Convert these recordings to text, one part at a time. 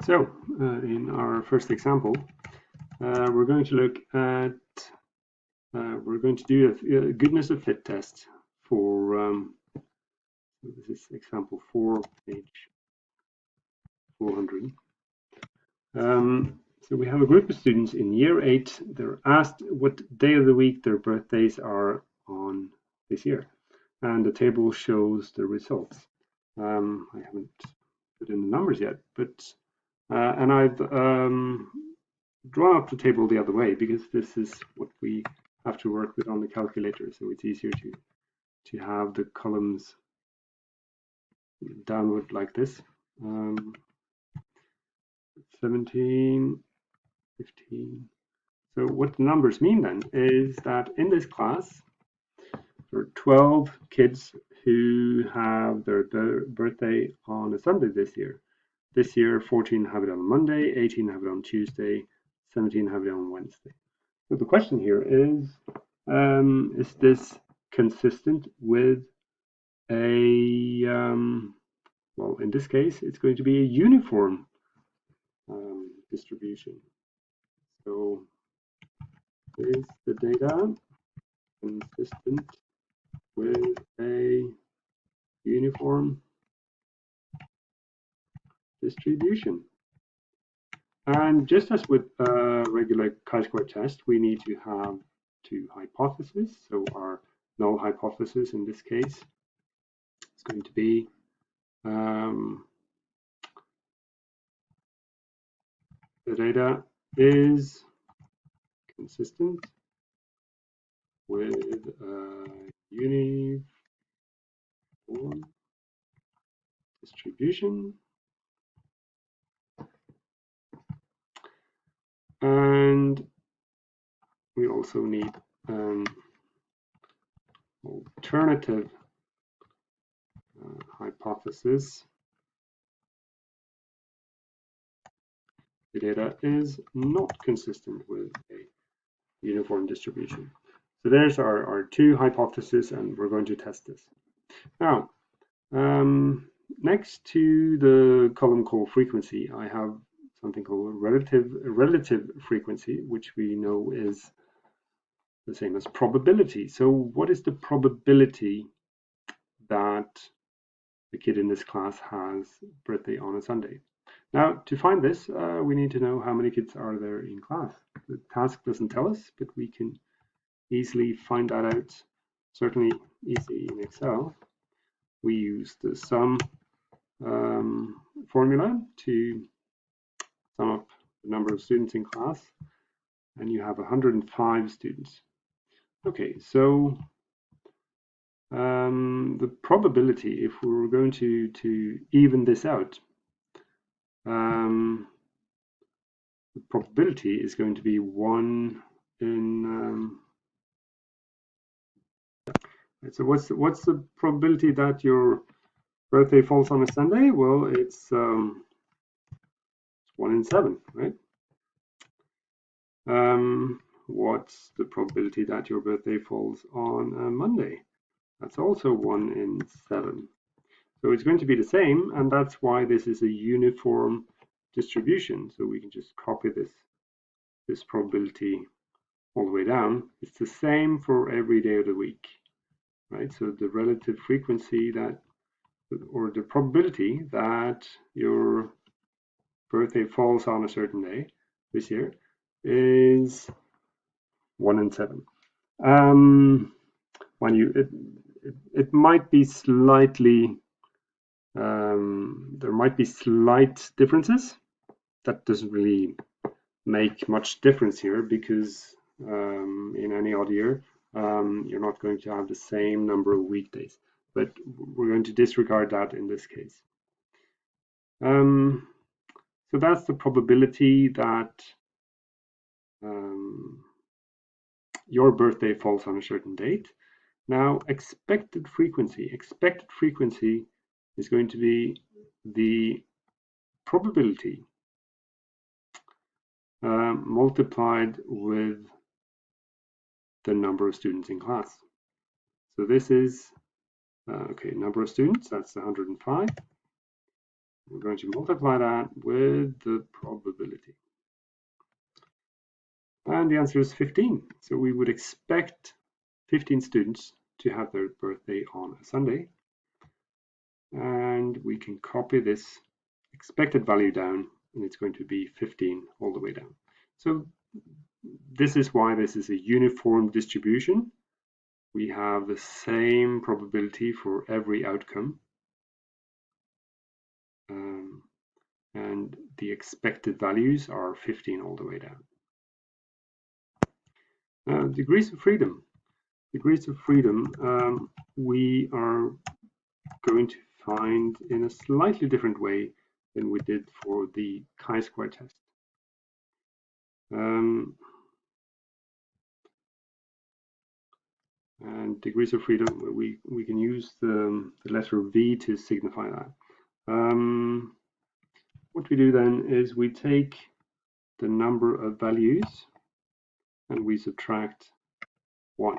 So, in our first example, we're going to look at, we're going to do a goodness of fit test for, this is example 4, page 400. So we have a group of students in year 8. They're asked what day of the week their birthdays are on this year. And the table shows the results. I haven't put in the numbers yet, but and I've drawn up the table the other way because this is what we have to work with on the calculator, so it's easier to have the columns downward like this. 17, 15. So what the numbers mean then is that in this class there are 12 kids who have their birthday on a Sunday this year. This year, 14 have it on Monday, 18 have it on Tuesday, 17 have it on Wednesday. So the question here is this consistent with a, well, in this case, it's going to be a uniform distribution. So is the data consistent with a uniform distribution? And just as with a regular chi-square test, we need to have two hypotheses. So our null hypothesis in this case is going to be the data is consistent with a uniform distribution. And we also need alternative hypothesis. The data is not consistent with a uniform distribution. So there's our two hypotheses, and we're going to test this. Now, next to the column called frequency, I have something called relative frequency, which we know is the same as probability. So what is the probability that the kid in this class has birthday on a Sunday? Now, to find this, we need to know how many kids are there in class. The task doesn't tell us, but we can easily find that out, certainly easy in Excel. We use the sum formula to sum up the number of students in class, and you have 105 students. Okay, so the probability, if we were going to even this out, the probability is going to be 1 in. So what's the probability that your birthday falls on a Sunday? Well, it's 1 in 7, right? What's the probability that your birthday falls on a Monday? That's also 1 in 7. So it's going to be the same, and that's why this is a uniform distribution. So we can just copy this probability all the way down. It's the same for every day of the week, right? So the relative frequency that, or the probability that your birthday falls on a certain day this year is 1 in 7. When it might be slightly, there might be slight differences. That doesn't really make much difference here because in any odd year, you're not going to have the same number of weekdays. But we're going to disregard that in this case. So that's the probability that your birthday falls on a certain date. Now, expected frequency is going to be the probability multiplied with the number of students in class. So this is, okay, number of students, that's 105. We're going to multiply that with the probability. And the answer is 15. So we would expect 15 students to have their birthday on a Sunday. And we can copy this expected value down, and it's going to be 15 all the way down. So this is why this is a uniform distribution. We have the same probability for every outcome. And the expected values are 15 all the way down. Degrees of freedom. Degrees of freedom we are going to find in a slightly different way than we did for the chi-square test. And degrees of freedom, we can use the letter V to signify that. What we do then is we take the number of values and we subtract 1.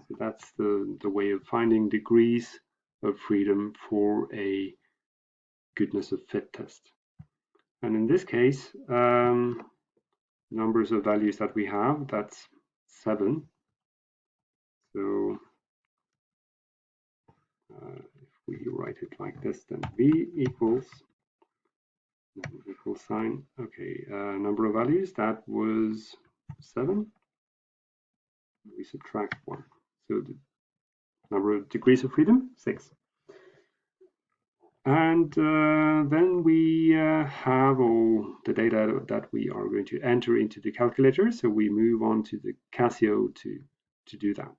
So that's the way of finding degrees of freedom for a goodness of fit test. And in this case, numbers of values that we have, that's 7. So if we write it like this, then V equals equal sign. Okay, number of values, that was 7. We subtract 1. So the number of degrees of freedom, 6. And then we have all the data that we are going to enter into the calculator. So we move on to the Casio to do that.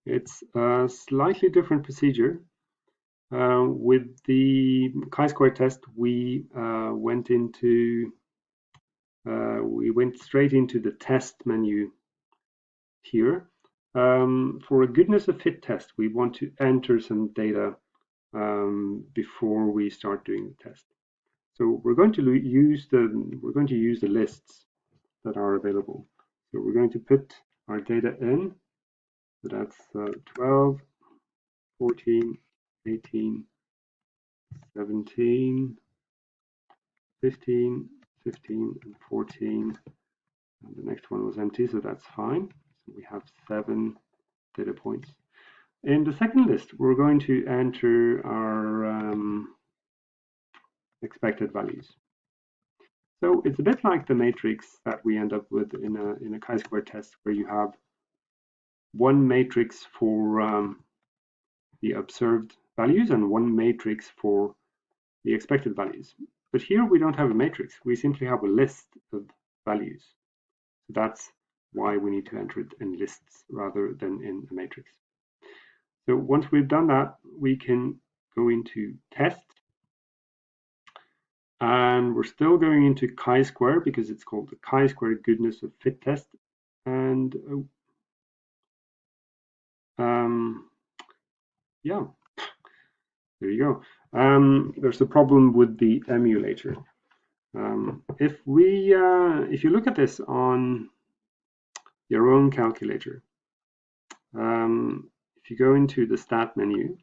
It's a slightly different procedure. With the chi-square test, we went straight into the test menu here. For a goodness of fit test, we want to enter some data before we start doing the test. So we're going to use the lists that are available. So we're going to put our data in. So that's 12, 14, 18, 17, 15, 15, and 14. And the next one was empty, so that's fine. So we have 7 data points. In the second list, we're going to enter our expected values. So it's a bit like the matrix that we end up with in a chi-square test, where you have one matrix for the observed values and one matrix for the expected values. But here we don't have a matrix, we simply have a list of values. So that's why we need to enter it in lists rather than in a matrix. So once we've done that, we can go into test. And we're still going into chi-square because it's called the chi-square goodness of fit test. And yeah, there you go. There's a problem with the emulator. If you look at this on your own calculator, if you go into the stat menu,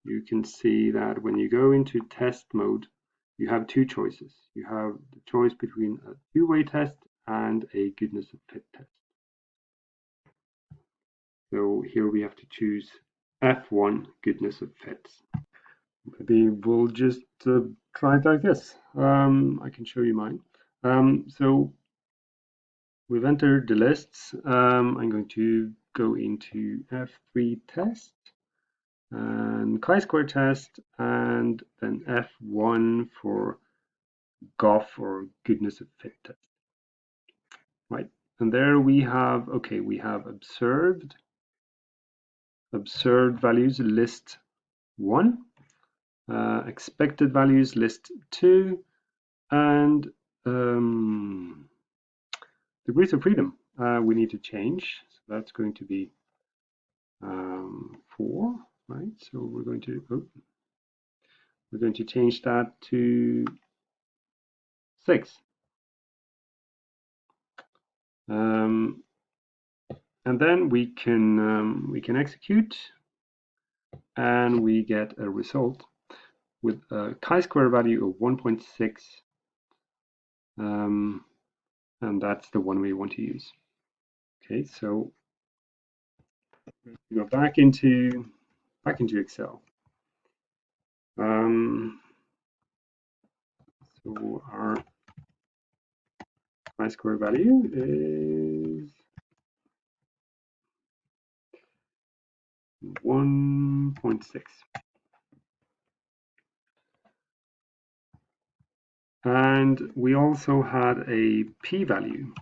you can see that when you go into test mode, you have 2 choices. You have the choice between a two-way test and a goodness of fit test. So here we have to choose F1 goodness of fits. Maybe we'll just try it like this. I can show you mine. So we've entered the lists. I'm going to go into F3 test and chi-square test, and then F1 for GOF or goodness of fit test. Right, and there we have, okay, we have observed values list 1, expected values list 2, and degrees of freedom we need to change. So that's going to be 4, right? So we're going to change that to 6. And then we can execute, and we get a result with a chi-square value of 1.6, and that's the one we want to use. Okay, so we go back into Excel. So our chi-square value is 1.6. And we also had a p-value.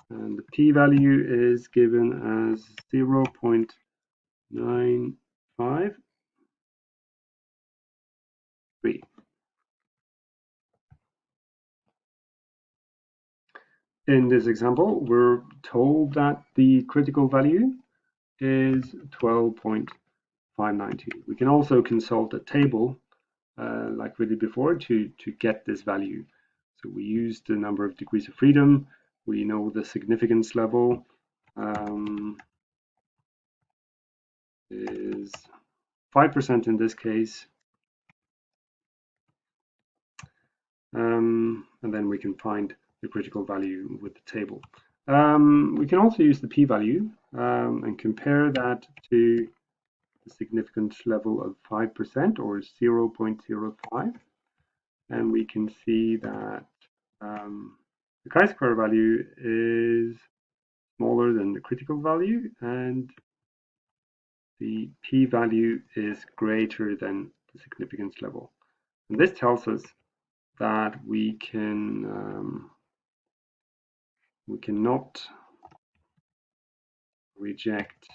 And the p-value is given as 0.953. In this example, we're told that the critical value is 12.592. We can also consult a table like we did before to get this value. So we use the number of degrees of freedom. We know the significance level is 5% in this case. And then we can find the critical value with the table. We can also use the p-value and compare that to the significance level of 5% or 0.05. And we can see that the chi-square value is smaller than the critical value, and the p-value is greater than the significance level. And this tells us that we cannot reject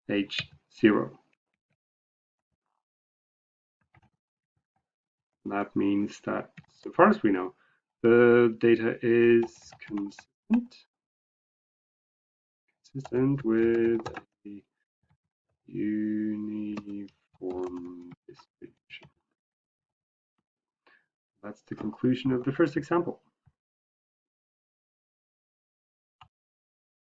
H0. That means that, so far as we know, the data is consistent with a uniform distribution. That's the conclusion of the first example.